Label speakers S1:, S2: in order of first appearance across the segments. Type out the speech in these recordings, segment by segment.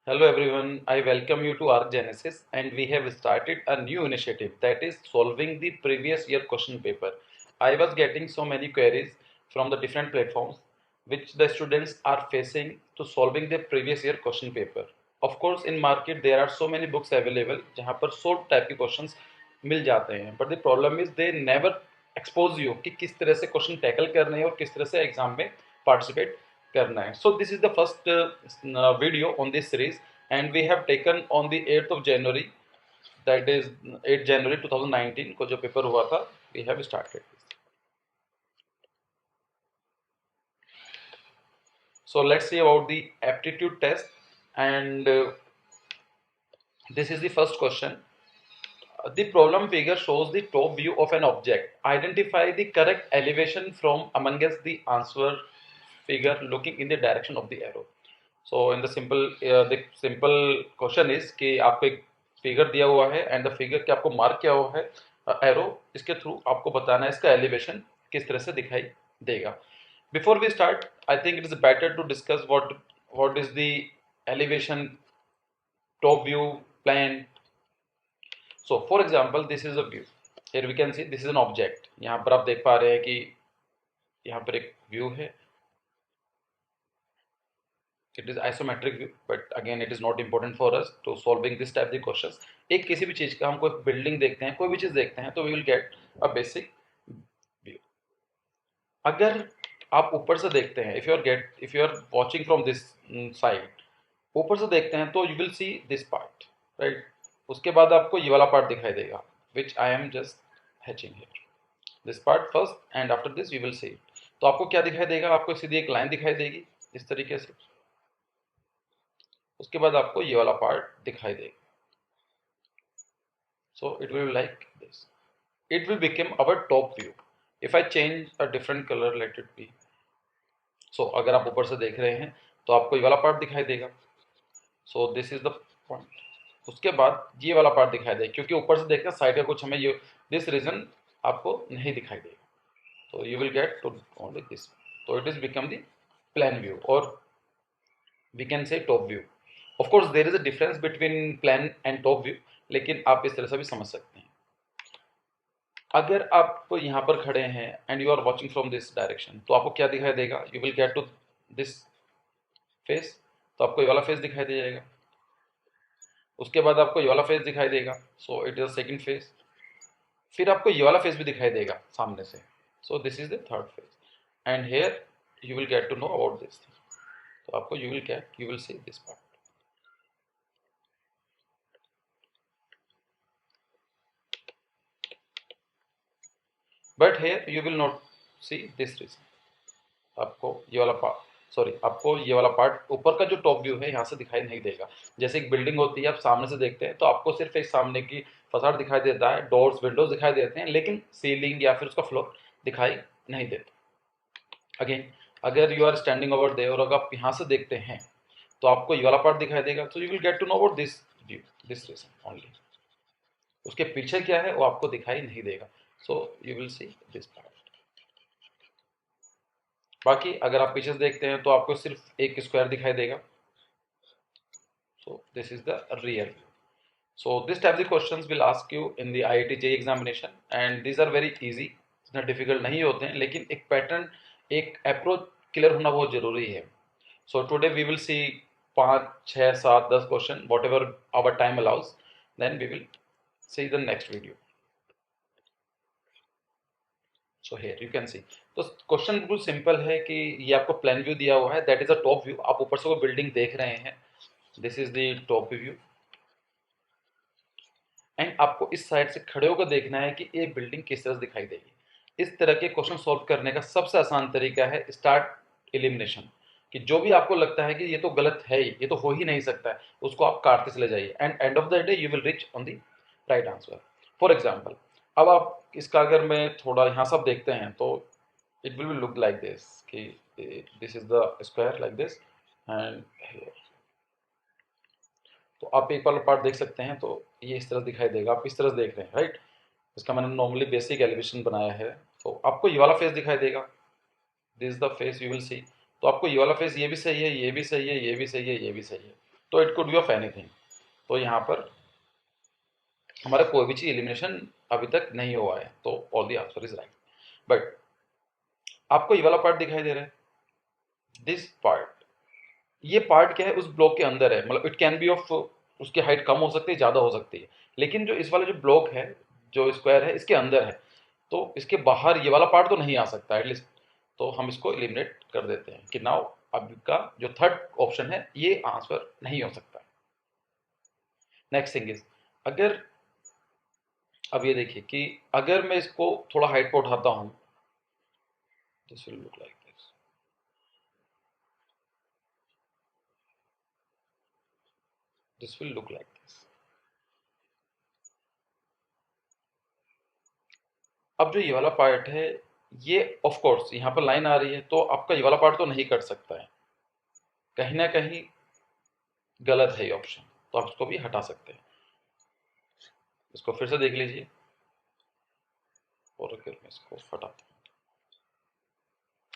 S1: Hello everyone, I welcome you to ArcGenesis and we have started a new initiative that is solving the previous year question paper. I was getting so many queries from the different platforms which the students are facing to solving the previous year question paper. Of course in market there are so many books available जहाँ पर 100 type के questions मिल जाते हैं but the problem is they never expose you कि किस तरह से question tackle करने हैं और किस तरह से एग्जाम में पार्टिसिपेट करना है. So this is the first video on this series and we have taken on the 8th of January, that is 8 January 2019 को जो पेपर हुआ था we have started. So let's see about the aptitude test and this is the first question. The problem figure shows the top view of an object. Identify the correct elevation from amongst the answer figure looking in the direction of the arrow. So in the simple question is कि आपको एक figure दिया हुआ है and the figure के आपको mark किया हुआ है एरो, इसके थ्रू आपको बताना है इसका एलिवेशन किस तरह से दिखाई देगा. Before we start, I think it is better to discuss what is the elevation, top view, plan. So for example, this is a view. Here we can see this is an object. यहाँ पर आप देख पा रहे हैं कि यहाँ पर एक व्यू है. It is isometric view, but again it is not important for us to solving this type of questions. एक किसी भी चीज का हम कोई बिल्डिंग देखते हैं, कोई भी चीज देखते हैं तो we will get a basic view. अगर आप ऊपर से देखते हैं, if you are watching from this side, ऊपर से देखते हैं तो you will see this part, right? उसके बाद आपको ये वाला पार्ट दिखाई देगा, which I am just hatching here. This part first and after this you will see it. तो आपको क्या दिखाई देगा? आपको सीधी एक लाइन दिखाई देगी इस तरीके से. उसके बाद आपको ये वाला पार्ट दिखाई देगा. So it will be like this. It will become our top view. If I change a different color, let it be. So अगर आप ऊपर से देख रहे हैं तो आपको ये वाला पार्ट दिखाई देगा. So this is the point. उसके बाद ये वाला पार्ट दिखाई देगा क्योंकि ऊपर से देखना साइड का कुछ हमें ये दिस रीजन आपको नहीं दिखाई देगा. So you will get to only this. So it is become the plan view or we can say top view. Of course there is a difference between plan and top view, लेकिन आप इस तरह से भी समझ सकते हैं. अगर आप यहाँ पर खड़े हैं and you are watching from this direction तो आपको क्या दिखाई देगा? You will get to this face, तो आपको ये वाला फेस दिखाई दे जाएगा. उसके बाद आपको ये वाला फेस दिखाई देगा. So it is second face. फिर आपको ये वाला फेस भी दिखाई देगा सामने से. So this is the third face and here you will get to know about this. तो आपको you will see this part. But here you will not see this region. आपको ये वाला आपको ये वाला पार्ट ऊपर का जो टॉप व्यू है यहाँ से दिखाई नहीं देगा. जैसे एक बिल्डिंग होती है, आप सामने से देखते हैं तो आपको सिर्फ एक सामने की फसाड दिखाई देता है, डोर्स विंडोज दिखाई देते हैं, लेकिन सीलिंग या फिर उसका फ्लोर दिखाई नहीं देता. अगेन अगर you are standing over there और अगर आप यहाँ से देखते हैं तो आपको ये वाला पार्ट दिखाई देगा. तो you will get to know about this view, this region only. उसके पीछे क्या है वो आपको दिखाई नहीं देगा. So you will see this part. बाकी अगर आप पीछे से देखते हैं तो आपको सिर्फ एक स्क्वायर दिखाई देगा. सो this is the real view. So this type of questions will ask you in the IIT JEE examination and these are very easy, इतना difficult नहीं होते हैं, लेकिन एक पैटर्न, एक अप्रोच क्लियर होना बहुत जरूरी है. So today we will see 5, 6, 7, 10 question, whatever our time allows, then we will see the next video. So here you can see. तो क्वेश्चन बिल्कुल सिंपल है कि ये आपको प्लान व्यू दिया हुआ है, that is a top view. आप ऊपर से वो बिल्डिंग देख रहे हैं, this is the top view and आपको इस साइड से खड़े होकर देखना है कि ये बिल्डिंग किस तरह से दिखाई देगी. इस तरह के क्वेश्चन सॉल्व करने का सबसे आसान तरीका है स्टार्ट एलिमिनेशन. कि जो भी आपको लगता है कि ये तो गलत है, ये तो हो ही नहीं सकता है, उसको आप काटते चले जाइए and and of the day you will reach on the right answer. For example अब आप इसका अगर मैं थोड़ा यहाँ सब देखते हैं तो it will look like this कि this is the square like this and here. तो आप एक वाला पार्ट देख सकते हैं तो ये इस तरह दिखाई देगा. आप इस तरह देख रहे हैं, राइट? इसका मैंने नॉर्मली बेसिक एलिवेशन बनाया है. तो आपको ये वाला फेस दिखाई देगा, this is the face you will सी. तो आपको ये वाला फेस ये भी सही है, ये भी सही है, ये भी सही है, ये भी सही है. तो it could be of anything. तो यहाँ पर हमारा कोई भी चीज एलिमिनेशन अभी तक नहीं हुआ है, तो all the answer is right. But आपको ये वाला पार्ट दिखाई दे रहा है, दिस पार्ट, ये पार्ट क्या है, उस ब्लॉक के अंदर है, मतलब इट कैन बी ऑफ, उसकी हाइट कम हो सकती है, ज़्यादा हो सकती है, लेकिन जो इस वाला जो ब्लॉक है, जो स्क्वायर है, इसके अंदर है, तो इसके बाहर ये वाला पार्ट तो नहीं आ सकता एटलीस्ट। तो हम इसको एलिमिनेट कर देते हैं कि नाउ अब का जो थर्ड ऑप्शन है ये आंसर नहीं हो सकता। नेक्स्ट थिंग इज, अगर अब ये देखिए कि अगर मैं इसको थोड़ा हाइट पर उठाता हूँ, this will look like this, this will look like this. अब जो ये वाला पार्ट है, ये ऑफ कोर्स यहाँ पर लाइन आ रही है, तो आपका ये वाला पार्ट तो नहीं कट सकता है, कहीं ना कहीं गलत है ये ऑप्शन, तो आप इसको भी हटा सकते हैं। इसको फिर से देख लीजिए, और अगर मैं इसको हटाता हूँ,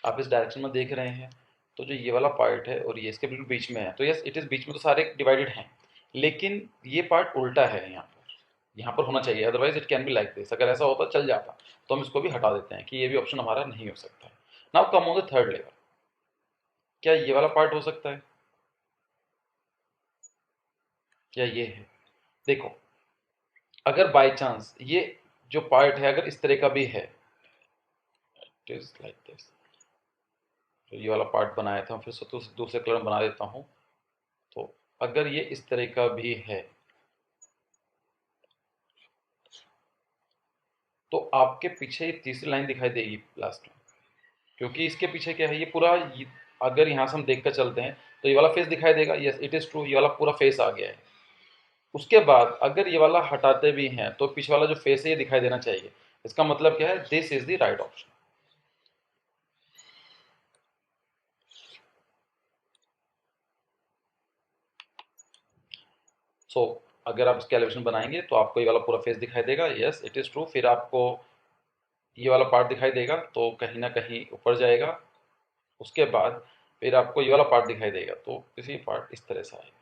S1: आप इस डायरेक्शन में देख रहे हैं, तो जो ये वाला पार्ट है और ये इसके बिल्कुल बीच में है, तो यस इट इज बीच में, तो सारे डिवाइडेड हैं, लेकिन ये पार्ट उल्टा है यहाँ पर होना चाहिए, otherwise it can B like this, अगर ऐसा होता चल जाता, तो हम इसको भी हटा देते हैं कि ये भी ऑप्शन हमारा नहीं हो सकता है। Now come on the third level, क्या ये वाला पार्ट हो सकता है, क्या ये है? देखो, अगर बाय चांस ये जो पार्ट है अगर इस तरह का भी है, इट इज लाइक दिस, तो ये वाला पार्ट बनाया था, फिर से दूसरे कलर में बना देता हूँ, तो अगर ये इस तरह का भी है, तो आपके पीछे ये तीसरी लाइन दिखाई देगी लास्ट में, क्योंकि इसके पीछे क्या है, ये पूरा अगर यहाँ से हम देख कर चलते हैं, तो ये वाला फेस दिखाई देगा, यस इट इज ट्रू, ये वाला पूरा फेस आ गया है। उसके बाद अगर ये वाला हटाते भी हैं, तो पीछे वाला जो फेस है ये दिखाई देना चाहिए, इसका मतलब क्या है, this is the right option. So अगर आप इसके एलिवेशन बनाएंगे, तो आपको ये वाला पूरा फेस दिखाई देगा, यस इट इज ट्रू, फिर आपको ये वाला पार्ट दिखाई देगा, तो कहीं ना कहीं ऊपर जाएगा, उसके बाद फिर आपको ये वाला पार्ट दिखाई देगा, तो इसी पार्ट इस तरह से आएगा।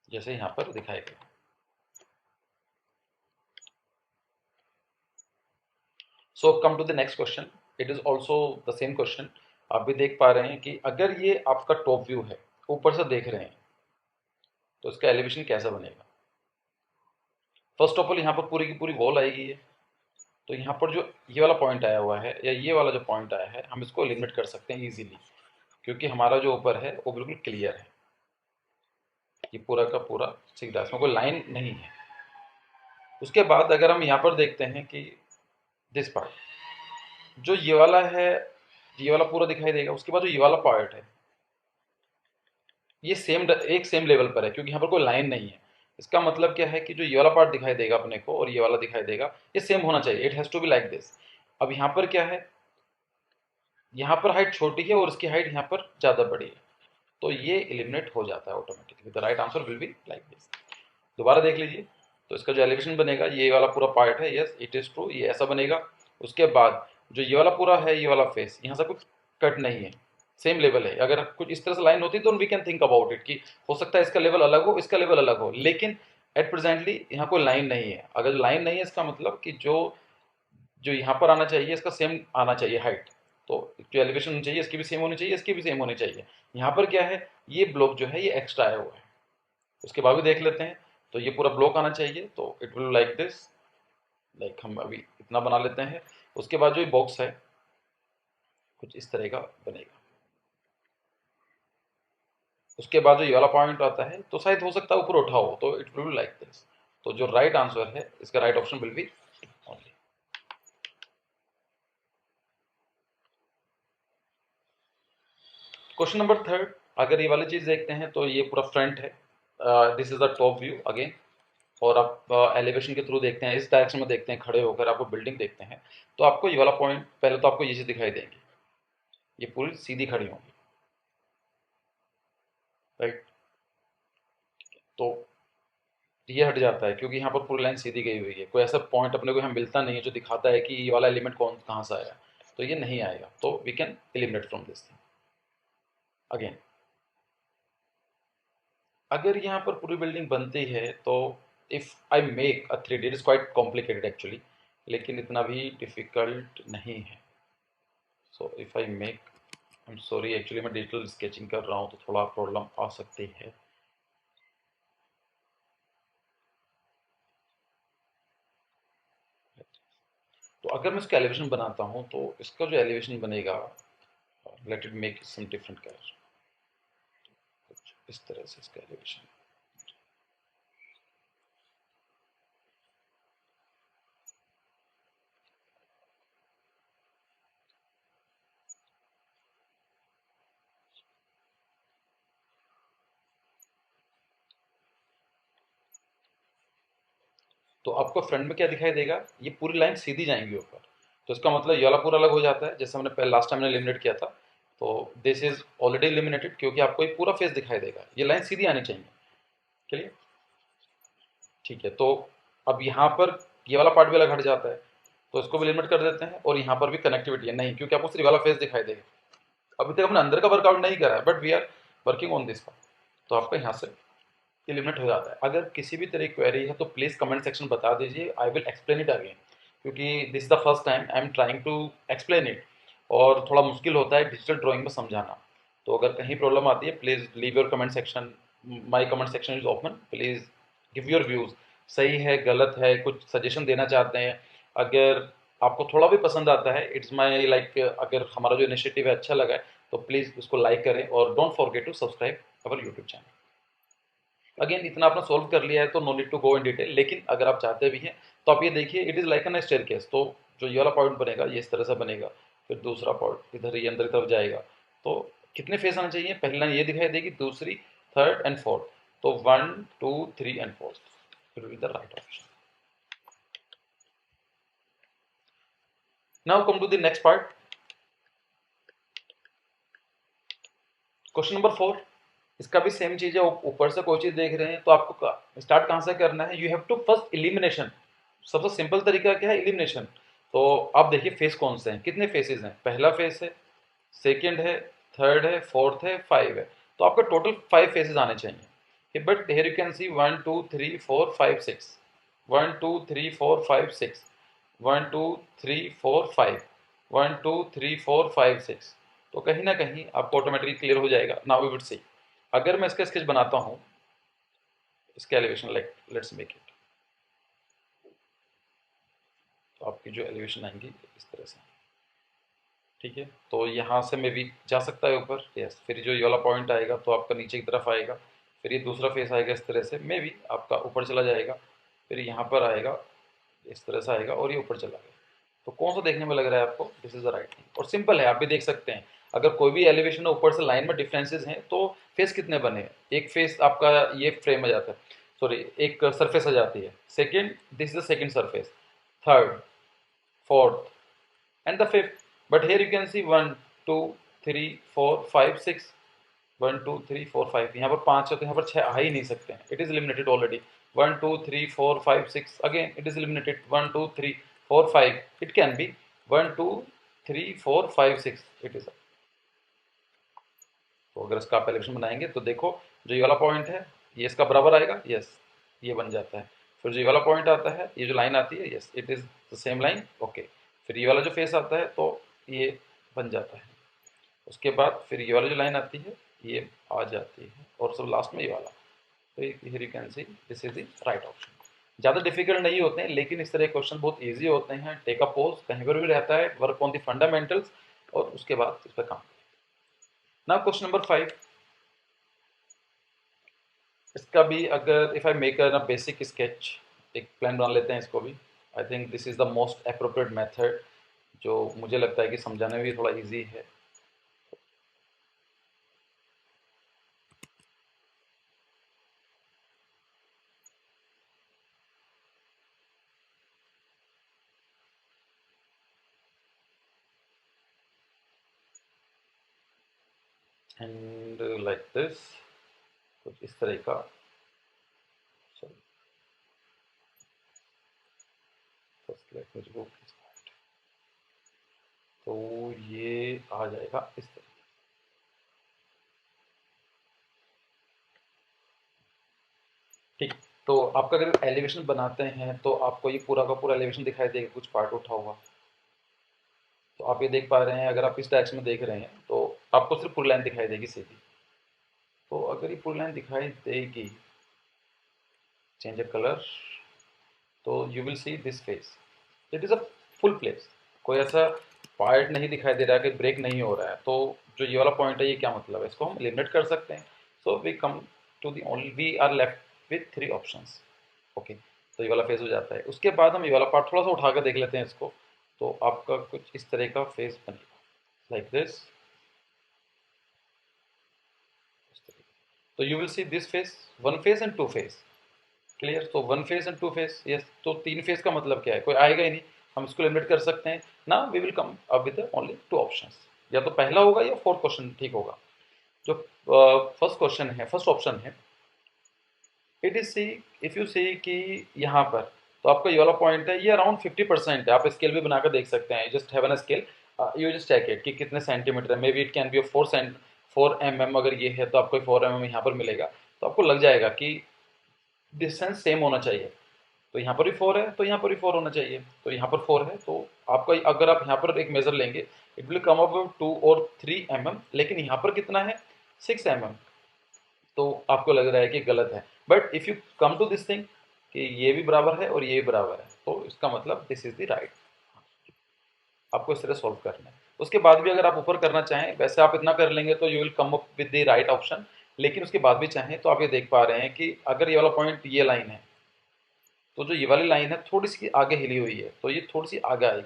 S1: जैसे यहाँ पर दिखाई गया। So come to the next question, it is also the same question. आप भी देख पा रहे हैं कि अगर ये आपका टॉप व्यू है, ऊपर से देख रहे हैं, तो इसका एलिवेशन कैसा बनेगा? फर्स्ट ऑफ ऑल यहाँ पर पूरी की पूरी वॉल आएगी है, तो यहाँ पर जो ये वाला पॉइंट आया हुआ है, या ये वाला जो पॉइंट आया है, हम इसको एलिमिनेट कर सकते हैं इजीली, क्योंकि हमारा जो ऊपर है वो बिल्कुल क्लियर है, ये पूरा का पूरा सीधा, इसमें कोई लाइन नहीं है। उसके बाद अगर हम यहाँ पर देखते हैं कि दिस पार्ट, जो ये वाला है, ये वाला पूरा दिखाई देगा, उसके बाद जो ये वाला पार्ट है, ये सेम लेवल पर है, क्योंकि यहाँ पर कोई लाइन नहीं है। इसका मतलब क्या है कि जो ये वाला पार्ट दिखाई देगा अपने को और ये वाला दिखाई देगा, ये सेम होना चाहिए, it has to be like this. अब यहाँ पर क्या है, यहाँ पर हाइट छोटी है और इसकी हाइट यहाँ पर ज़्यादा बड़ी है, तो ये एलिमिनेट हो जाता है automatically, the right answer will be like this. दोबारा देख लीजिए, तो इसका जो एलिवेशन बनेगा, ये वाला पूरा पार्ट है, यस इट इज़ ट्रू, ये ऐसा बनेगा। उसके बाद जो ये वाला पूरा है, ये वाला फेस, यहाँ से कुछ कट नहीं है, सेम लेवल है। अगर कुछ इस तरह से लाइन होती तो we can think about it कि हो सकता है इसका लेवल अलग हो, इसका लेवल अलग हो, लेकिन एट प्रेजेंटली यहाँ कोई लाइन नहीं है। अगर लाइन नहीं है, इसका मतलब कि जो जो यहाँ पर आना चाहिए इसका सेम आना चाहिए हाइट, तो जो एलिवेशन होनी चाहिए इसकी भी सेम होनी चाहिए, इसकी भी सेम होनी चाहिए। यहाँ पर क्या है, ये ब्लॉक जो है ये एक्स्ट्रा आया हुआ है। उसके बाद भी देख लेते हैं, तो ये पूरा ब्लॉक आना चाहिए, तो it will like this, like हम अभी इतना बना लेते हैं। उसके बाद जो ये बॉक्स है कुछ इस तरह का बनेगा। उसके बाद जो ये वाला पॉइंट आता है, तो शायद हो सकता है ऊपर उठा हो, तो it will B like this. तो जो राइट आंसर है इसका right option will be only. Question number third, अगर ये वाली चीज देखते हैं, तो ये पूरा फ्रंट है, this is the top view again, और आप एलिवेशन के थ्रू देखते हैं, इस डायरेक्शन में देखते हैं, खड़े होकर आपको बिल्डिंग देखते हैं, तो आपको ये वाला पॉइंट, पहले तो आपको ये चीज दिखाई देंगी, ये पूरी सीधी खड़ी होंगी, राइट। तो ये हट जाता है, क्योंकि यहाँ पर पूरी लाइन सीधी गई हुई है, कोई ऐसा पॉइंट अपने को यहाँ मिलता नहीं है जो दिखाता है कि ये वाला एलिमेंट कौन कहाँ से आया। तो ये नहीं आएगा, तो we can eliminate from this thing. Again अगर यहाँ पर पूरी बिल्डिंग बनती है तो if I make a 3D, it is quite complicated actually, लेकिन इतना भी डिफ़िकल्ट नहीं है। So if I make, I am sorry actually मैं डिजिटल स्केचिंग कर रहा हूँ तो थोड़ा प्रॉब्लम आ सकती है। तो अगर मैं इसका एलिवेशन बनाता हूँ तो इसका जो एलिवेशन बनेगा, let it make some different colour, कुछ इस तरह से इसका एलिवेशन। तो आपको फ्रंट में क्या दिखाई देगा, ये पूरी लाइन सीधी जाएंगी ऊपर, तो इसका मतलब ये वाला पूरा अलग हो जाता है, जैसे हमने पहले लास्ट टाइम ने एलिमिनेट किया था। तो दिस इज ऑलरेडी एलिमिनेटेड, क्योंकि आपको ये पूरा फेस दिखाई देगा, ये लाइन सीधी आनी चाहिए। चलिए ठीक है, तो अब यहाँ पर ये वाला पार्ट भी अलग हट जाता है, तो इसको भी लिमिट कर देते हैं, और यहाँ पर भी कनेक्टिविटी है नहीं, क्योंकि आपको सिर्फ वाला फेस दिखाई देगा। अभी तक हमने अंदर का वर्कआउट नहीं करा है, but we are working on this part. तो आपका यहाँ से एलिमिनेट हो जाता है। अगर किसी भी तरह की क्वेरी है तो प्लीज़ कमेंट सेक्शन बता दीजिए, I will explain it again, क्योंकि this is the first time I am trying to explain it, और थोड़ा मुश्किल होता है डिजिटल ड्राइंग में समझाना। तो अगर कहीं प्रॉब्लम आती है please leave your comment section, my comment section is open, please give your views, सही है गलत है, कुछ सजेशन देना चाहते हैं, अगर आपको थोड़ा भी पसंद आता है, इट्स माई लाइक, अगर हमारा जो इनिशिएटिव है अच्छा लगा है तो प्लीज़ उसको लाइक करें, और don't forget to subscribe our YouTube channel. Again इतना आपने सोल्व कर लिया है तो no need to go in detail, लेकिन अगर आप चाहते भी हैं तो आप ये देखिए, it is like an staircase. तो जो ये वाला पॉइंट बनेगा ये इस तरह से बनेगा, फिर दूसरा पॉइंट इधर ये अंदर की तरफ जाएगा। तो कितने फेस आने चाहिए, पहली लाइन ये दिखाई देगी, दूसरी, थर्ड एंड फोर्थ, तो 1 2 3 and fourth, it will be the right option. Now come to the next part, question number 4। इसका भी सेम चीज है, ऊपर से कोई चीज देख रहे हैं तो आपको स्टार्ट कहाँ से करना है, you have to first elimination. सबसे सिंपल तरीका क्या है, एलिमिनेशन। तो आप देखिए फेस कौन से हैं, कितने फेसेस हैं, पहला फेस है, सेकंड है, थर्ड है, फोर्थ है, फाइव है, तो आपका टोटल 5 फेसेस आने चाहिए। But here you can see 1 2 3 4 5 6, 1 2 3 4 5 6, 1 2 3 4 5, 1 2 3 4 5 6, तो कहीं ना कहीं आपको ऑटोमेटिकली क्लियर हो जाएगा। नाउ वी वुड सी, अगर मैं इसका स्केच बनाता हूँ, इसका elevation like let's make it, तो आपकी जो एलिवेशन आएंगी इस तरह से, ठीक है। तो यहाँ से मैं भी जा सकता है ऊपर, यस, फिर जो ये वाला पॉइंट आएगा तो आपका नीचे की तरफ आएगा, फिर ये दूसरा फेस आएगा इस तरह से, मे भी आपका ऊपर चला जाएगा, फिर यहाँ पर आएगा इस तरह से आएगा, और ये ऊपर चला गया। तो कौन सा देखने में लग रहा है आपको, this is the right thing, और सिंपल है, आप भी देख सकते हैं। अगर कोई भी एलिवेशन ऊपर से लाइन में डिफरेंसेस हैं तो फेस कितने बने हैं, एक फेस आपका ये फ्रेम आ जाता है, सॉरी एक सरफेस आ जाती है, second, this is the second surface, third, fourth and the fifth. But here you can see 1 2 3 4 5 6, 1 2 3 4 5, यहाँ पर 5 है तो यहाँ पर 6 आ ही नहीं सकते हैं, it is eliminated already. 1 2 3 4 5 6, again it is eliminated, 1 2 3 4 5, it can B 1 2 3 4 5 6, it is. तो अगर इसका आप एलिवेशन बनाएंगे तो देखो, जो ये वाला पॉइंट है ये इसका बराबर आएगा, यस, ये बन जाता है। फिर जो ये वाला पॉइंट आता है, ये जो लाइन आती है, yes it is the same line, okay. फिर ये वाला जो फेस आता है तो ये बन जाता है, उसके बाद फिर ये वाली जो लाइन आती है ये आ जाती है, और सब लास्ट में ये वाला। तो here you can see this is the right option. ज़्यादा डिफिकल्ट नहीं होते हैं, लेकिन इस तरह के क्वेश्चन बहुत ईजी होते हैं। टेक अ पोज, कहीं पर भी रहता है, वर्क ऑन द फंडामेंटल्स, और उसके बाद इस पर काम। नाउ क्वेश्चन नंबर 5, इसका भी अगर if I make a basic sketch, एक प्लान बना लेते हैं इसको भी। I think this is the most appropriate method, जो मुझे लगता है कि समझाने में भी थोड़ा इजी है। एंड लाइक दिस, कुछ इस तरह का। Sorry, first let me remove, तो ये आ जाएगा इस तरह। ठीक। तो आपका अगर एलिवेशन बनाते हैं तो आपको ये पूरा का पूरा एलिवेशन दिखाई देगा, कुछ पार्ट उठा हुआ। तो आप ये देख पा रहे हैं, अगर आप इस डायरेक्शन में देख रहे हैं तो आपको सिर्फ पूरी लाइन दिखाई देगी सीधी। तो अगर ये पूरी लाइन दिखाई देगी, चेंज अ कलर, तो you will see this face, it is a full place, कोई ऐसा पार्ट नहीं दिखाई दे रहा है कि ब्रेक नहीं हो रहा है। तो जो ये वाला पॉइंट है, ये क्या मतलब है, इसको हम एलिमिनेट कर सकते हैं। So we come to the only, we are left with 3 options. Okay, तो ये वाला फेस हो जाता है। उसके बाद हम ये वाला पार्ट थोड़ा सा उठा कर देख लेते हैं इसको। तो आपका कुछ इस तरह का फेस बनेगा, लाइक दिस। तो you will see this face, one face and two face. Clear? तो one face and two face, yes. तो तीन फेस का मतलब क्या है, कोई आएगा ही नहीं, हम इसको लिमिट कर सकते हैं ना। We will come up with only two options, या तो पहला होगा या फोर्थ क्वेश्चन ठीक होगा। जो फर्स्ट क्वेश्चन है, फर्स्ट ऑप्शन है, it is C, if you see कि यहाँ पर, तो आपका ये वाला पॉइंट है, ये अराउंड 50% है। आप स्केल भी बनाकर देख सकते हैं, just have an scale, you just check it कि कितने सेंटीमीटर है। Maybe it can be 4 mm, अगर ये है तो आपको 4 mm यहाँ पर मिलेगा। तो आपको लग जाएगा कि डिस्टेंस सेम होना चाहिए। तो यहाँ पर भी 4 है, तो यहाँ पर भी 4 होना चाहिए। तो यहाँ पर 4 है, तो आपका अगर आप यहाँ पर एक मेजर लेंगे, इट विल कम अप 2 और 3 mm, लेकिन यहाँ पर कितना है, 6 mm। तो आपको लग रहा है कि गलत है, but if you come to this thing कि ये भी बराबर है और ये भी बराबर है, तो इसका मतलब दिस इज द राइट। आपको इस तरह सॉल्व करना है। उसके बाद भी अगर आप ऊपर करना चाहें, वैसे आप इतना कर लेंगे तो you will come up with the right option. लेकिन उसके बाद भी चाहें तो आप ये देख पा रहे हैं कि अगर ये वाला पॉइंट, ये लाइन है, तो जो ये वाली लाइन है थोड़ी सी आगे हिली हुई है, तो ये थोड़ी सी आगे आएगी,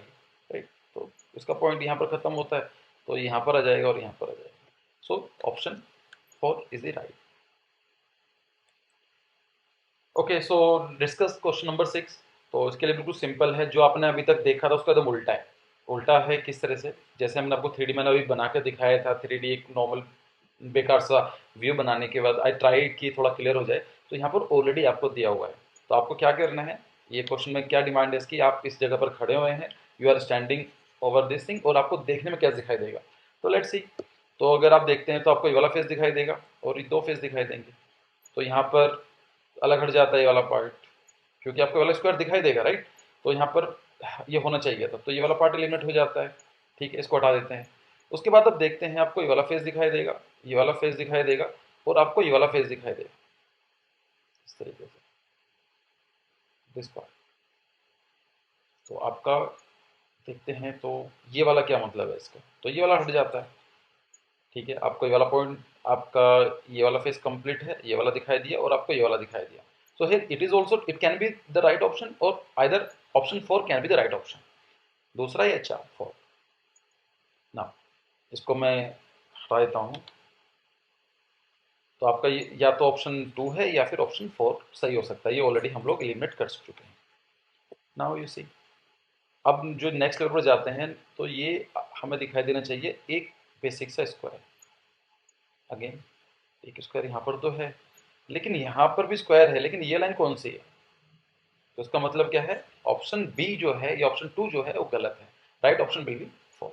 S1: राइट। तो इसका पॉइंट यहाँ पर खत्म होता है, तो यहाँ पर आ जाएगा और यहाँ पर आ जाएगा। So option 4 is the right. Okay, so discuss question number 6। तो इसके लिए बिल्कुल सिंपल है, जो आपने अभी तक देखा था उसका एकदम उल्टा है। उल्टा है किस तरह से, जैसे हमने आपको 3D मैंने अभी बना के दिखाया था, 3D एक नॉर्मल बेकार सा व्यू बनाने के बाद आई ट्राई कि थोड़ा क्लियर हो जाए। तो यहाँ पर ऑलरेडी आपको दिया हुआ है, तो आपको क्या करना है, ये क्वेश्चन में क्या डिमांड है इसकी, आप इस जगह पर खड़े हुए हैं, you are standing over this thing, और आपको देखने में क्या दिखाई देगा। तो लेट्स सी। तो अगर आप देखते हैं तो आपको ये वाला फेस दिखाई देगा और ये दो फेस दिखाई देंगे। तो यहाँ पर अलग हट जाता है ये वाला पार्ट, क्योंकि आपको वाला स्क्वायर दिखाई देगा, राइट। तो यहाँ पर ये होना चाहिए था, तो ये वाला पार्ट एलिमिनेट हो जाता है। ठीक है, इसको हटा देते हैं। उसके बाद अब देखते हैं, आपको ये वाला फेस दिखाई देगा, ये वाला फेस दिखाई देगा, और आपको ये वाला फेस दिखाई देगा इस तरीके से, दिस पार्ट। तो आपका देखते हैं, तो ये वाला क्या मतलब है इसका, तो ये वाला हट जाता है। ठीक है, आपको ये वाला पॉइंट, आपका ये वाला फेस कंप्लीट है, ये वाला दिखाई दिया और आपको ये वाला दिखाई दिया। So here it is also, it can be the right option, और either option 4 can be the right option, दूसरा ही अच्छा 4 ना। इसको मैं हटा देता हूँ। तो आपका ये या तो ऑप्शन 2 है या फिर ऑप्शन 4 सही हो सकता है, ये ऑलरेडी हम लोग एलिमिनेट कर चुके हैं। नाउ यू सी, अब जो नेक्स्ट लेवल पर जाते हैं, तो ये हमें दिखाई देना चाहिए एक बेसिक सा स्क्वायर। अगेन एक स्क्वायर यहाँ पर तो है, लेकिन यहाँ पर भी स्क्वायर है, लेकिन ये लाइन कौन सी है, तो इसका मतलब क्या है, ऑप्शन बी जो है या ऑप्शन 2 जो है वो गलत है। Right option will be 4।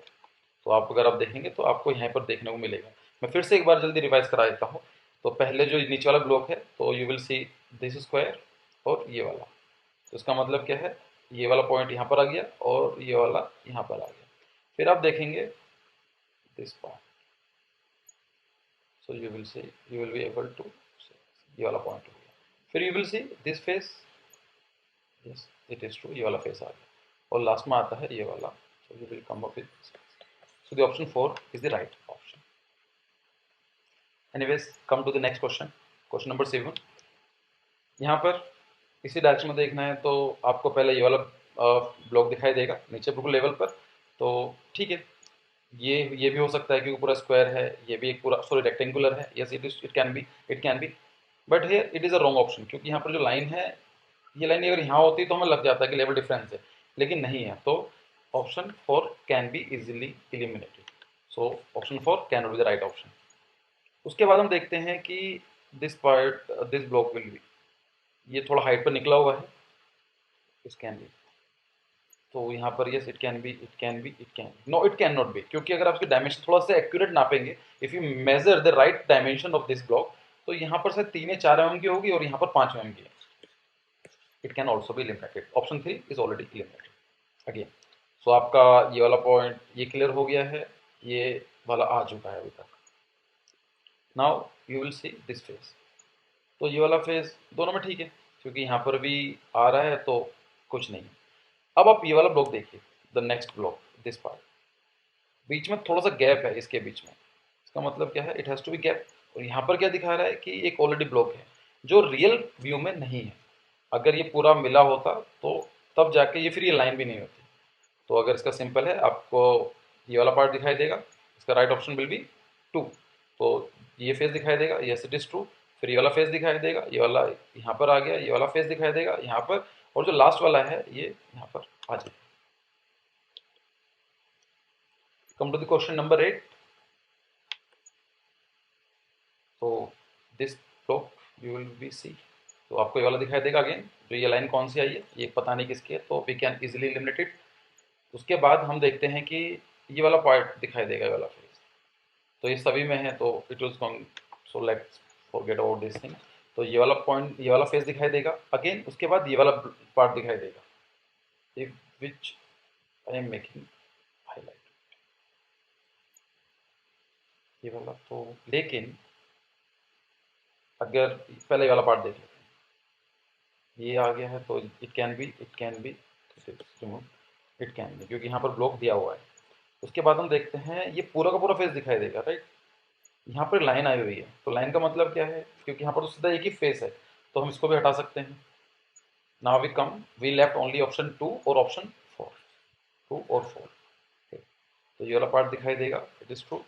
S1: तो आप अगर आप देखेंगे तो आपको यहाँ पर देखने को मिलेगा। मैं फिर से एक बार जल्दी रिवाइज करा देता हूँ। तो पहले जो नीचे वाला ब्लॉक है, तो you will see this square और ये वाला। तो इसका मतलब क्या है, ये वाला पॉइंट यहाँ पर आ गया और ये वाला यहाँ पर आ गया। फिर आप देखेंगे this part, so you will see, you will be able to, ये वाला पॉइंट हो गया। फिर you will see this face, yes it is true, ये वाला फेस आ गया, और लास्ट में आता है ये वाला। So you will come up with, so the option 4 is the right option. Anyways, come to the next question, question number 7। यहाँ पर इसी डायरेक्शन में देखना है, तो आपको पहले ये वाला ब्लॉक दिखाई देगा नीचे बिल्कुल लेवल पर। तो ठीक है, ये भी हो सकता है क्योंकि पूरा स्क्वायर है, ये भी एक पूरा सॉरी रेक्टेंगुलर है, yes it is, it can B, but here it is a wrong option, क्योंकि यहाँ पर जो लाइन है, ये लाइन अगर यहाँ होती तो हमें लग जाता है कि लेवल डिफरेंस है, लेकिन नहीं है। तो option 4 can be easily eliminated, so option 4 can be the right option. उसके बाद हम देखते हैं कि this part, this block will be, ये थोड़ा हाइट पर निकला हुआ है, दिस कैन बी, तो यहाँ पर yes it can be, it can be, it can, no it can not be, क्योंकि अगर आपके डायमेंशन थोड़ा सा एक्यूरेट नापेंगे, if you measure the right dimension of this block, तो यहाँ पर शायद 3 या 4 mm की होगी और यहाँ पर 5 mm की है. It can also be eliminated. Option 3 is already eliminated again. So आपका ये वाला पॉइंट ये क्लियर हो गया है, ये वाला आ चुका है अभी तक. Now you will see this phase. तो ये वाला फेज दोनों में ठीक है, क्योंकि यहाँ पर भी आ रहा है तो कुछ नहीं. अब आप ये वाला ब्लॉक देखिए, the next block, this part, बीच में थोड़ा सा गैप है इसके बीच में. इसका मतलब क्या है, it has to be gap. और यहाँ पर क्या दिखा रहा है कि एक ऑलरेडी ब्लॉक है जो रियल व्यू में नहीं है. अगर ये पूरा मिला होता तो तब जाके ये फिर ये लाइन भी नहीं होती. तो अगर इसका सिंपल है, आपको ये वाला पार्ट दिखाई देगा, इसका राइट ऑप्शन विल बी 2. तो ये फेस दिखाई देगा, यस इट इज़ ट्रू. फिर ये वाला फेस दिखाई देगा, ये वाला यहाँ पर आ गया, ये वाला फेस दिखाई देगा यहाँ पर, और जो लास्ट वाला है ये यहाँ पर आ जाएगा. Come to the question number 8. So this block you will be see. तो आपको ये वाला दिखाई देगा अगेन, जो ये लाइन कौन सी आई है, ये पता नहीं किसकी है, तो we can easily eliminate it. उसके बाद हम देखते हैं कि ये वाला पार्ट दिखाई देगा, ये वाला फेस, तो ये सभी में है, तो it was gone. So let's forget about this thing. तो ये वाला पॉइंट, ये वाला फेस दिखाई देगा अगेन. उसके बाद ये वाला पार्ट दिखाई देगा, if which I am making highlight, ये वाला. तो लेकिन अगर पहले ये वाला पार्ट देख लेते हैं, ये आ गया है, तो it can be, it can be, it can B, क्योंकि यहाँ पर ब्लॉक दिया हुआ है. उसके बाद हम देखते हैं ये पूरा का पूरा फेस दिखाई देगा, राइट. यहाँ पर लाइन आई हुई है, तो लाइन का मतलब क्या है, क्योंकि यहाँ पर तो सीधा एक ही फेस है, तो हम इसको भी हटा सकते हैं. Now we left only option 2 और ऑप्शन 4, 2 और 4. तो ये वाला पार्ट दिखाई देगा, इट इज ट्रू.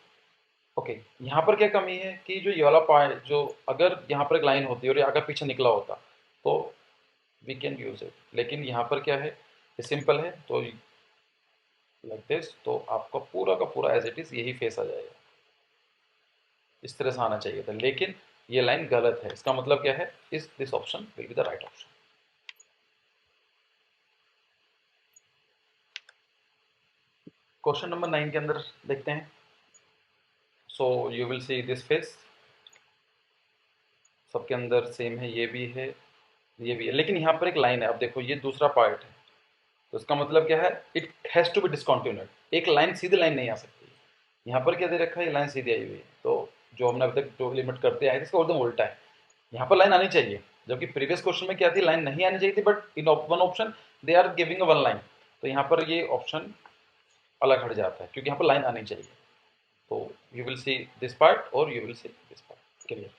S1: ओके, यहाँ पर क्या कमी है कि जो ये वाला पार्ट, जो अगर यहाँ पर एक लाइन होती और ये अगर पीछे निकला होता तो वी कैन यूज इट. लेकिन यहाँ पर क्या है, ये सिंपल है, तो लाइक दिस, तो आपका पूरा का पूरा एज इट इज यही फेस आ जाएगा. इस तरह से आना चाहिए था, लेकिन ये लाइन गलत है. इसका मतलब क्या है, इस this option will be the right option. Question number 9 के अंदर देखते हैं. सो you will see this face, सबके अंदर सेम है, ये भी है, ये भी है, लेकिन यहाँ पर एक लाइन है. अब देखो ये दूसरा पार्ट है, तो इसका मतलब क्या है, it has to be discontinued. एक लाइन, सीधी लाइन नहीं आ सकती. यहाँ पर क्या दे रखा है, ये लाइन सीधी आई हुई है. तो जो हमने अभी तक जो लिमिट करते आए थे, इसका एकदम उल्टा है. यहाँ पर लाइन आनी चाहिए, जबकि प्रीवियस क्वेश्चन में क्या थी, लाइन नहीं आनी चाहिए थी, but in one option they are giving a one line. तो यहाँ पर ये ऑप्शन अलग हट जाता है, क्योंकि यहाँ पर लाइन आनी चाहिए. तो you will see this part और you will see this part, clear.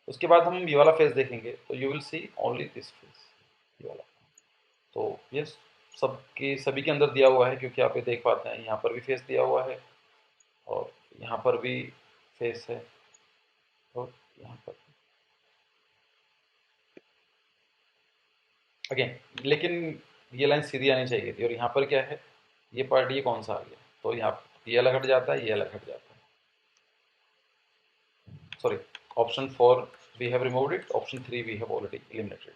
S1: उसके बाद हम ये वाला फेस देखेंगे, तो you will see only this face, ये वाला. तो यस, सबके सभी के अंदर दिया हुआ है, क्योंकि आप ये देख पाते हैं यहाँ पर भी फेस दिया हुआ है और यहाँ पर भी फेस है और यहाँ पर अगेन. लेकिन ये लाइन सीधी आनी चाहिए थी, और यहाँ पर क्या है, ये पार्ट, ये कौन सा आ गया, तो यहाँ ये अलग हट जाता है, ये अलग हट जाता है. Sorry, option 4 we have removed it, option 3 we have already eliminated.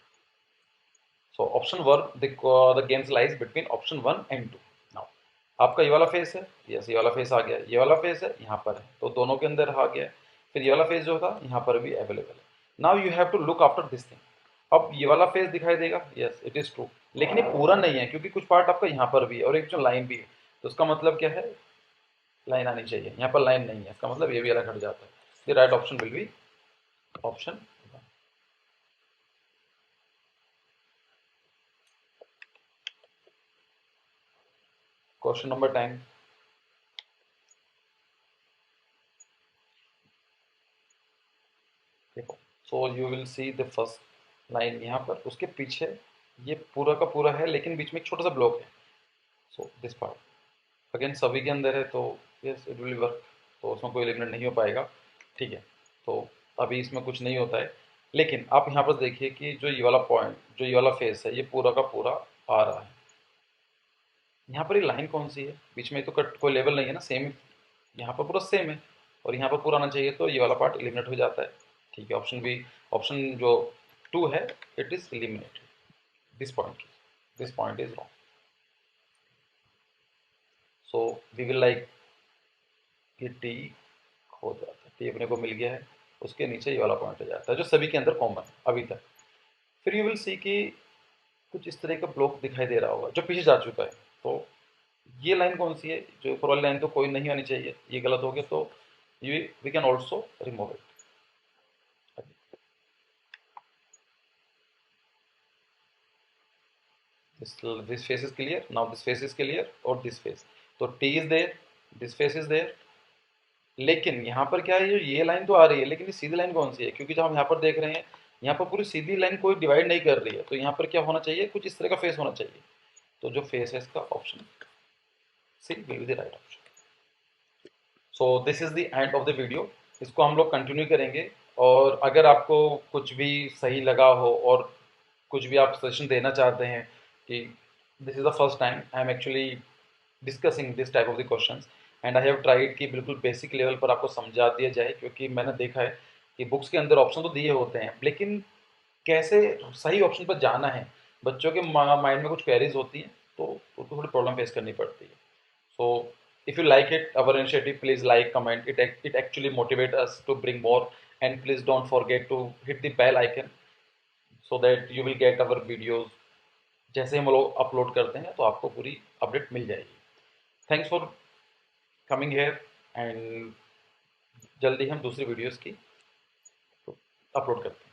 S1: So option 1, the games lies between option 1 and 2. Now आपका ये वाला फेस है, यस ये वाला फेस आ गया, ये वाला फेस है यहाँ पर है, तो दोनों के अंदर आ गया. फिर ये वाला फेस जो था यहाँ पर भी अवेलेबल है. Now you have to look after this thing. अब ये वाला फेस दिखाई देगा, यस इट इज ट्रू, लेकिन ये पूरा नहीं है, क्योंकि कुछ पार्ट आपका यहाँ पर भी है और एक जो लाइन भी है. तो उसका मतलब क्या है, लाइन आनी चाहिए, यहाँ पर लाइन नहीं है, इसका मतलब ये भी अलग हट जाता है. The right option will be option. Question number 10. देखो, सो you will see the first line यहाँ पर, उसके पीछे ये पूरा का पूरा है, लेकिन बीच में एक छोटा सा ब्लॉक है. सो दिस पार्ट अगेन सभी के अंदर है, तो यस इट विल वर्क. तो उसमें कोई एलिमिनेट नहीं हो पाएगा, ठीक है. तो अभी इसमें कुछ नहीं होता है, लेकिन आप यहाँ पर देखिए कि जो ये वाला पॉइंट, जो ये वाला फेस है, ये पूरा का पूरा आ रहा है. यहाँ पर ये लाइन कौन सी है बीच में, तो कट कोई लेवल नहीं है ना, सेम. यहाँ पर पूरा सेम है और यहाँ पर पूरा आना चाहिए, तो ये वाला पार्ट एलिमिनेट हो जाता है, ठीक है. ऑप्शन बी, ऑप्शन जो 2 है, it is eliminated. This point is wrong. So we will like ये टी हो जाता है, टी अपने को मिल गया है, उसके नीचे ये वाला पॉइंट आ जाता है जो सभी के अंदर कॉमन है अभी तक। फिर यू विल सी कि कुछ इस तरह का ब्लॉक दिखाई दे रहा होगा जो पीछे जा चुका है। तो ये लाइन कौन सी है, जो ऊपर वाली लाइन तो कोई नहीं होनी चाहिए, ये गलत हो गया, तो ये we can also remove it. this face is clear, now this face is clear और this face, तो t is there, this face is there। लेकिन यहाँ पर क्या है, ये लाइन तो आ रही है लेकिन ये सीधी लाइन कौन सी है, क्योंकि जब हम यहाँ पर देख रहे हैं यहाँ पर पूरी सीधी लाइन कोई डिवाइड नहीं कर रही है, तो यहाँ पर क्या होना चाहिए, कुछ इस तरह का फेस होना चाहिए। तो जो फेस है इसका option C will be the right option. So this is the end of the video, इसको हम लोग कंटिन्यू करेंगे। और अगर आपको कुछ भी सही लगा हो और कुछ भी आप सजेशन देना चाहते हैं कि this is the first time I am actually discussing this type of the questions and I have tried कि बिल्कुल बेसिक लेवल पर आपको समझा दिया जाए, क्योंकि मैंने देखा है कि बुक्स के अंदर ऑप्शन तो दिए होते हैं लेकिन कैसे सही ऑप्शन पर जाना है, बच्चों के माइंड में कुछ क्वेरीज होती हैं तो उनको थोड़ी प्रॉब्लम फेस करनी पड़ती है। सो if you like it our initiative, please like, comment it, it actually motivate us to bring more, and please don't forget to hit the bell icon so that you will get our videos जैसे हम लोग upload करते हैं तो आपको पूरी update मिल जाएगी। Thanks for coming here and जल्दी हम दूसरी वीडियोस की अपलोड करते हैं।